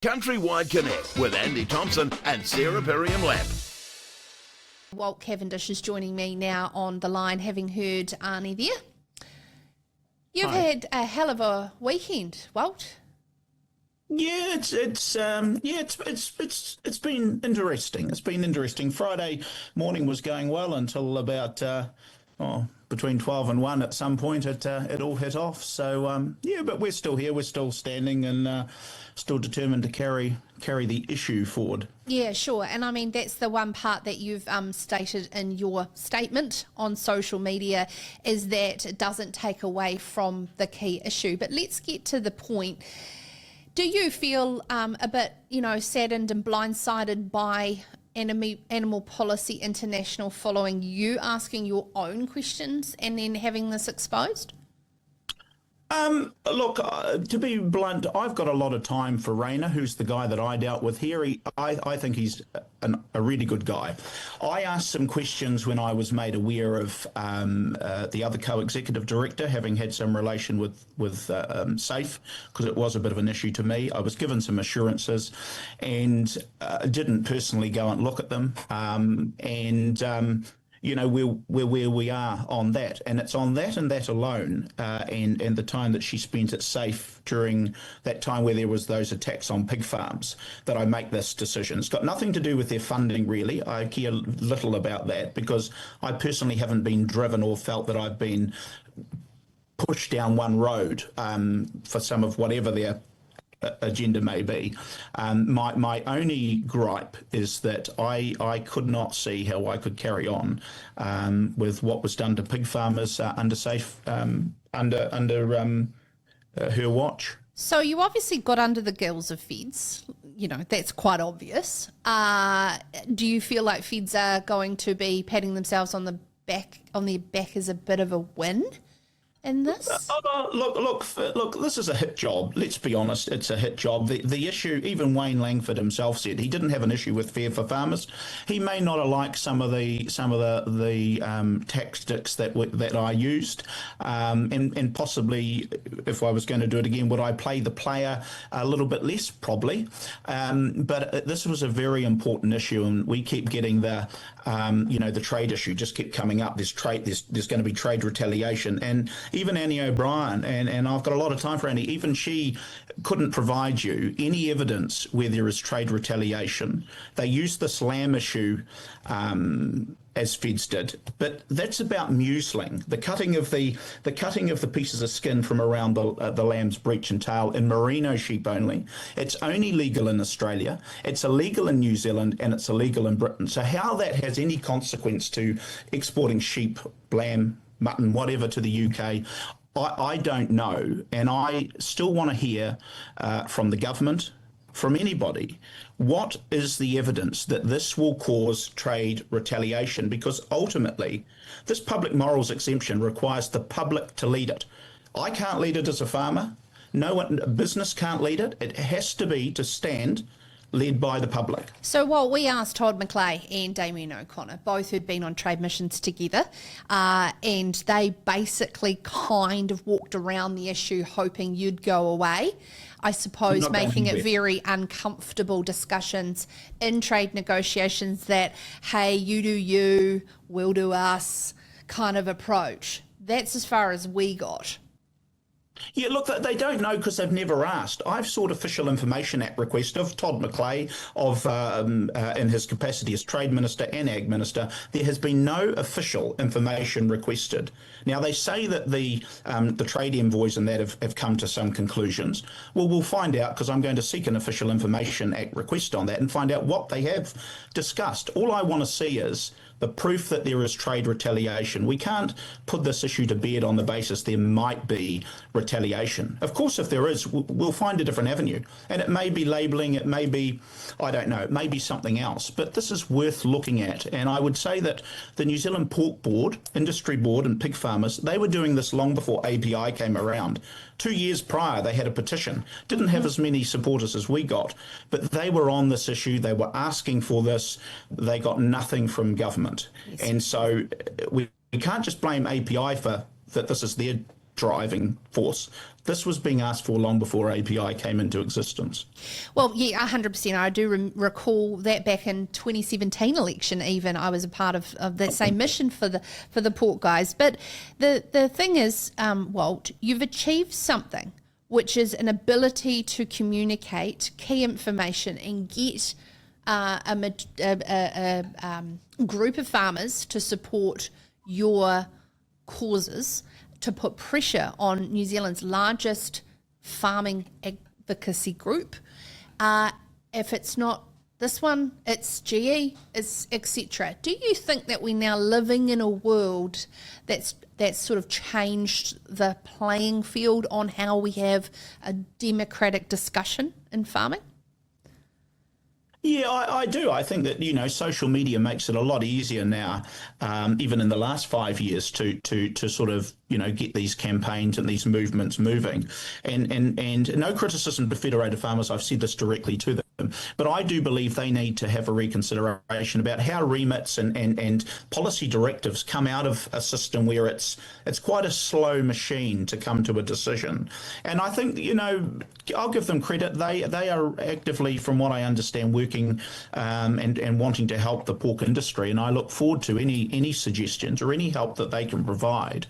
CountryWide CONNECT with Andy Thompson and Sarah Perriam-Lampp. Walt Cavendish is joining me now on the line, having heard Arnie there. You've had a hell of a weekend, Walt. Yeah, it's been interesting. It's been interesting. Friday morning was going well until about between 12 and 1 at some point it all hit off. So but we're still here, we're still standing and still determined to carry the issue forward. Yeah, sure. And I mean, that's the one part that you've stated in your statement on social media, is that it doesn't take away from the key issue. But let's get to the point. Do you feel a bit, saddened and blindsided by Animal Policy International following you asking your own questions and then having this exposed? Look, to be blunt, I've got a lot of time for Rayner, who's the guy that I dealt with here. I think he's a really good guy. I asked some questions when I was made aware of the other co-executive director having had some relation with SAFE, because it was a bit of an issue to me. I was given some assurances and didn't personally go and look at them. We're where we are on that, and it's on that and that alone, and the time that she spent at SAFE during that time where there was those attacks on pig farms, that I make this decision. It's got nothing to do with their funding, really. I care little about that because I personally haven't been driven or felt that I've been pushed down one road for some of whatever their agenda may be. My only gripe is that I could not see how I could carry on with what was done to pig farmers under SAFE under her watch. So you obviously got under the gills of Feds. That's quite obvious. Do you feel like Feds are going to be patting themselves on their back as a bit of a win in this? Look, this is a hit job. Let's be honest, it's a hit job. The issue, even Wayne Langford himself said he didn't have an issue with Fair for Farmers. He may not have liked some of the tactics that I used, and possibly if I was going to do it again, would I play the player a little bit less? Probably. But this was a very important issue, and we keep getting the trade issue just kept coming up. There's going to be trade retaliation, and even Annie O'Brien, and I've got a lot of time for Annie, even she couldn't provide you any evidence where there is trade retaliation. They used this lamb issue as Feds did, but that's about muesling, the cutting of the pieces of skin from around the lamb's breech and tail in merino sheep only. It's only legal in Australia, it's illegal in New Zealand, and it's illegal in Britain. So how that has any consequence to exporting sheep, lamb, mutton, whatever to the UK, I don't know. And I still want to hear from the government, from anybody, what is the evidence that this will cause trade retaliation? Because ultimately, this public morals exemption requires the public to lead it. I can't lead it as a farmer. No one, a business can't lead it. It has to be to stand led by the public. So while we asked Todd McClay and Damien O'Connor, both who'd been on trade missions together, and they basically kind of walked around the issue hoping you'd go away, I suppose, making it very uncomfortable discussions in trade negotiations that, hey, you do you, we'll do us kind of approach. That's as far as we got. Yeah, look, they don't know because they've never asked. I've sought Official Information Act request of Todd McClay in his capacity as Trade Minister and Ag Minister. There has been no official information requested. Now, they say that the trade envoys and that have come to some conclusions. Well, we'll find out, because I'm going to seek an Official Information Act request on that and find out what they have discussed. All I want to see is the proof that there is trade retaliation. We can't put this issue to bed on the basis there might be retaliation. Of course, if there is, we'll find a different avenue. And it may be labelling, it may be, I don't know, it may be something else. But this is worth looking at. And I would say that the New Zealand Pork Board, Industry Board and pig farmers, they were doing this long before API came around. 2 years prior, they had a petition. Didn't have as many supporters as we got, but they were on this issue. They were asking for this. They got nothing from government. Yes. And so we can't just blame API for that this is their driving force. This was being asked for long before API came into existence. Well, yeah, 100%. I do recall that back in 2017 election, even I was a part of that same mission for the Port guys. But the thing is, Walt, you've achieved something, which is an ability to communicate key information and get a group of farmers to support your causes, to put pressure on New Zealand's largest farming advocacy group. If it's not this one, it's GE, it's etc. Do you think that we're now living in a world that's sort of changed the playing field on how we have a democratic discussion in farming? Yeah, I do. I think that, social media makes it a lot easier now, even in the last 5 years, to sort of, get these campaigns and these movements moving. And no criticism to Federated Farmers. I've said this directly to them. But I do believe they need to have a reconsideration about how remits and policy directives come out of a system where it's quite a slow machine to come to a decision. And I think, I'll give them credit. They are actively, from what I understand, working and wanting to help the pork industry. And I look forward to any suggestions or any help that they can provide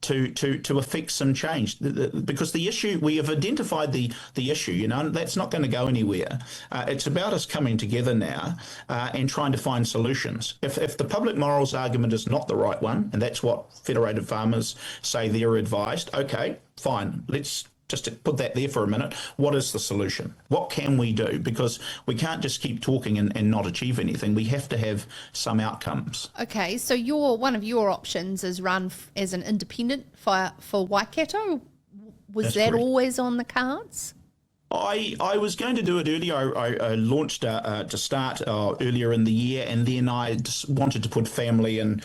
to affect some change, because the issue, we have identified the issue, that's not going to go anywhere. It's about us coming together now and trying to find solutions. If the public morals argument is not the right one, and that's what Federated Farmers say they're advised, okay, fine, let's just put that there for a minute. What is the solution? What can we do? Because we can't just keep talking and not achieve anything. We have to have some outcomes. Okay, so one of your options is run as an independent for Waikato. Was that correct? Always on the cards? I was going to do it earlier. I launched to start earlier in the year, and then I just wanted to put family and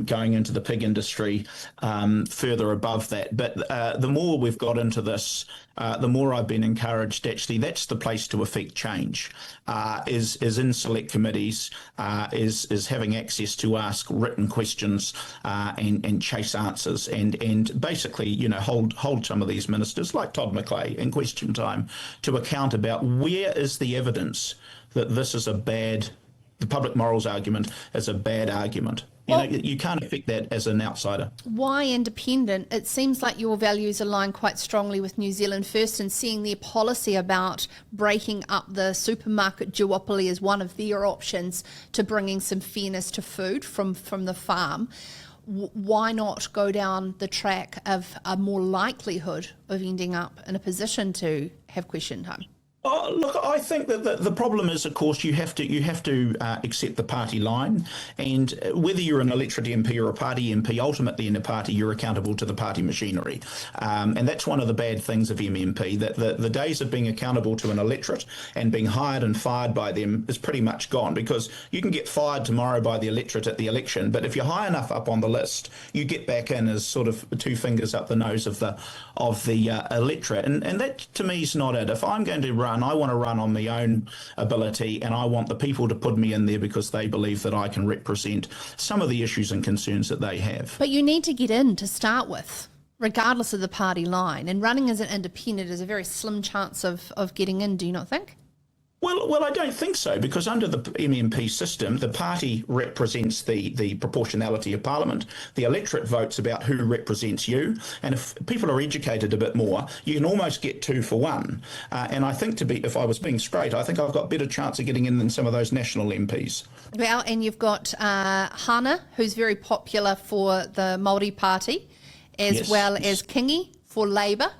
going into the pig industry further above that. But the more we've got into this, the more I've been encouraged. Actually, that's the place to affect change. Is in select committees, is having access to ask written questions and chase answers, and basically, hold some of these ministers like Todd McClay in question time to account about where is the evidence that this is the public morals argument is a bad argument. You can't affect that as an outsider. Why independent? It seems like your values align quite strongly with New Zealand First, and seeing their policy about breaking up the supermarket duopoly as one of their options to bringing some fairness to food from the farm. Why not go down the track of a more likelihood of ending up in a position to have question time? Look, I think that the problem is, of course, you have to accept the party line, and whether you're an electorate MP or a party MP, ultimately in a party you're accountable to the party machinery, and that's one of the bad things of MMP. That the days of being accountable to an electorate and being hired and fired by them is pretty much gone, because you can get fired tomorrow by the electorate at the election, but if you're high enough up on the list, you get back in as sort of two fingers up the nose of the electorate, and that to me is not it. If I'm going to run, I want to run on my own ability, and I want the people to put me in there because they believe that I can represent some of the issues and concerns that they have. But you need to get in to start with, regardless of the party line, and running as an independent is a very slim chance of getting in, do you not think? Well, I don't think so, because under the MMP system, the party represents the proportionality of Parliament. The electorate votes about who represents you, and if people are educated a bit more, you can almost get 2 for 1. And I think if I was being straight, I think I've got better chance of getting in than some of those national MPs. Well, and you've got Hana, who's very popular for the Māori Party, as well as Kingi for Labour.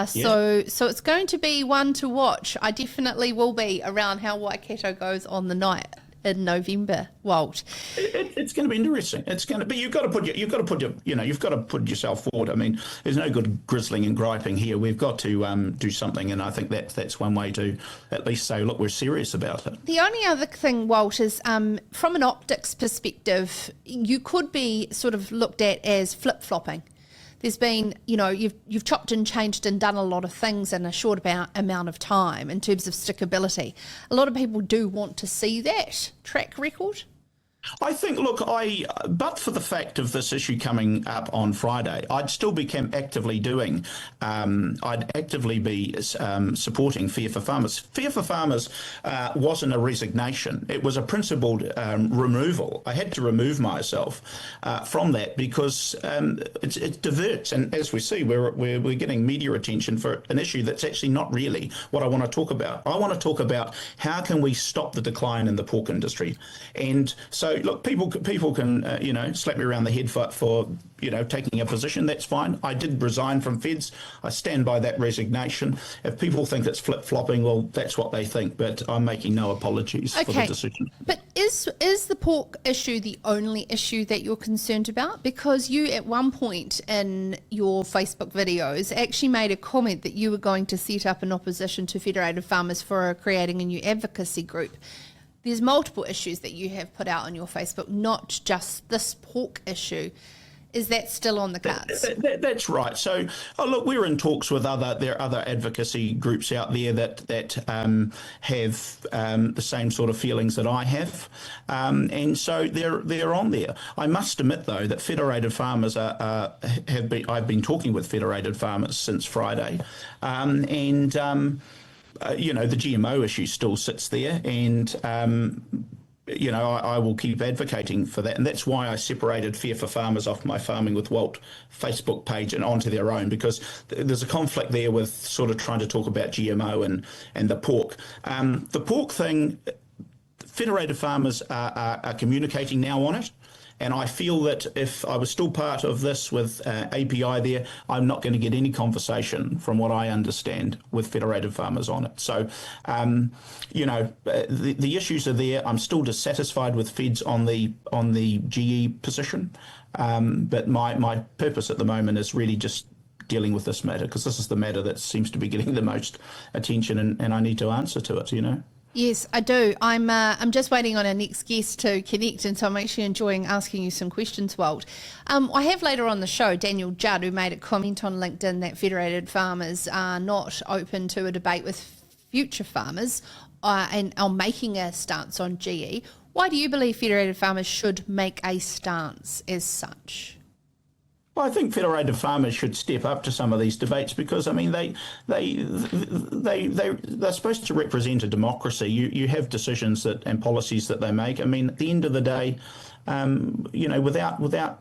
So it's going to be one to watch. I definitely will be around how Waikato goes on the night in November, Walt. It's going to be interesting. It's going to be. You've got to put yourself forward. I mean, there's no good grizzling and griping here. We've got to do something, and I think that's one way to at least say, look, we're serious about it. The only other thing, Walt, is from an optics perspective, you could be sort of looked at as flip-flopping. There's been, you've chopped and changed and done a lot of things in a short amount of time in terms of stickability. A lot of people do want to see that track record. I think, look, but for the fact of this issue coming up on Friday, I'd still be actively doing, I'd actively be supporting Fair for Farmers. Fair for Farmers wasn't a resignation. It was a principled removal. I had to remove myself from that because it diverts. And as we see, we're getting media attention for an issue that's actually not really what I want to talk about. I want to talk about how can we stop the decline in the pork industry. And so, look, people can slap me around the head for taking a position. That's fine. I did resign from Feds. I stand by that resignation. If people think it's flip-flopping, well, that's what they think. But I'm making no apologies for the decision. But is the pork issue the only issue that you're concerned about? Because you, at one point in your Facebook videos, actually made a comment that you were going to set up an opposition to Federated Farmers for creating a new advocacy group. There's multiple issues that you have put out on your Facebook, not just this pork issue. Is that still on the cards? That's right. So, look, we're in talks with there are other advocacy groups out there that have the same sort of feelings that I have, and so they're on there. I must admit, though, that Federated Farmers I've been talking with Federated Farmers since Friday, and the GMO issue still sits there, and I will keep advocating for that. And that's why I separated Fair for Farmers off my Farming with Walt Facebook page and onto their own, because there's a conflict there with sort of trying to talk about GMO and the pork. The pork thing, Federated Farmers are communicating now on it. And I feel that if I was still part of this with API there, I'm not going to get any conversation, from what I understand, with Federated Farmers on it. So, the issues are there. I'm still dissatisfied with Feds on the GE position. But my purpose at the moment is really just dealing with this matter, because this is the matter that seems to be getting the most attention, and I need to answer to it, Yes, I do. I'm just waiting on our next guest to connect, and so I'm actually enjoying asking you some questions, Walt. I have later on the show Daniel Judd, who made a comment on LinkedIn that Federated Farmers are not open to a debate with future farmers and are making a stance on GE. Why do you believe Federated Farmers should make a stance as such? Well, I think Federated Farmers should step up to some of these debates, because they're supposed to represent a democracy. You have decisions and policies that they make. At the end of the day, without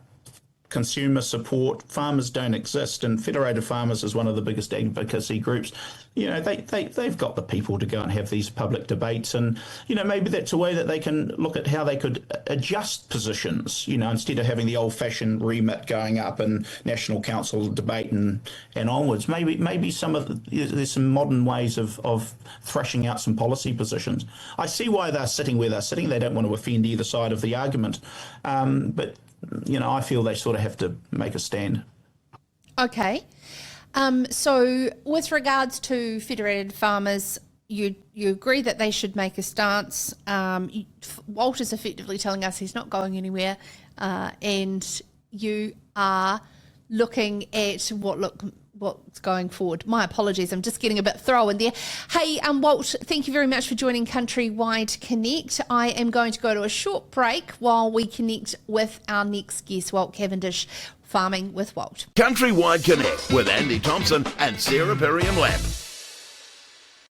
consumer support, farmers don't exist, and Federated Farmers is one of the biggest advocacy groups. They've got the people to go and have these public debates, and maybe that's a way that they can look at how they could adjust positions, instead of having the old-fashioned remit going up and National Council debate and onwards. Maybe there's some modern ways of thrashing out some policy positions. I see why they're sitting where they're sitting. They don't want to offend either side of the argument, but I feel they sort of have to make a stand. Okay. So with regards to Federated Farmers, you agree that they should make a stance. Walt is effectively telling us he's not going anywhere, and you are looking at what's going forward. My apologies, I'm just getting a bit thrown there. Hey, Walt, thank you very much for joining CountryWide Connect. I am going to go to a short break while we connect with our next guest, Walt Cavendish, Farming with Walt. CountryWide Connect with Andy Thompson and Sarah Perriam-Lampp.